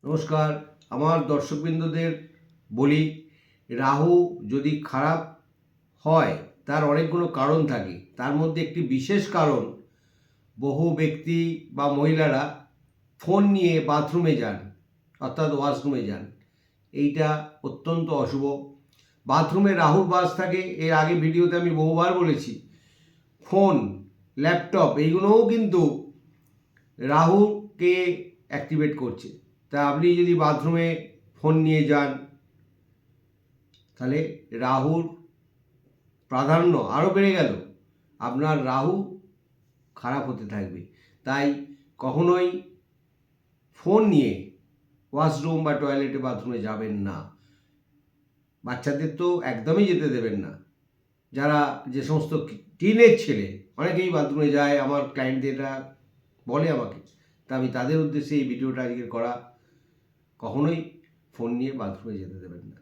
নমস্কার। আমার দর্শকবৃন্দদের বলি, রাহু যদি খারাপ হয় তার অনেকগুলো কারণ থাকে। তার মধ্যে একটি বিশেষ কারণ, বহু ব্যক্তি বা মহিলারা ফোন নিয়ে বাথরুমে যান, অর্থাৎ ওয়াশরুমে যান। এইটা অত্যন্ত অশুভ। বাথরুমে রাহুর বাস থাকে, এর আগে ভিডিওতে আমি বহুবার বলেছি। ফোন, ল্যাপটপ এইগুলোও কিন্তু রাহুকে অ্যাক্টিভেট করছে। তা আপনি যদি বাথরুমে ফোন নিয়ে যান তাহলে রাহুর প্রাধান্য আরও বেড়ে গেল, আপনার রাহু খারাপ হতে থাকবে। তাই কখনোই ফোন নিয়ে ওয়াশরুম বা টয়লেটে বাথরুমে যাবেন না। বাচ্চাদের তো একদমই যেতে দেবেন না। যারা যে সমস্ত টিনের ছেলে অনেকেই বাথরুমে যায়, আমার ক্লায়েন্টদেররা বলে আমাকে, তা আমি তাদের উদ্দেশ্যে এই ভিডিওটা আজকে করা। কখনোই ফোন নিয়ে বাথরুমে যেতে দেবেন না।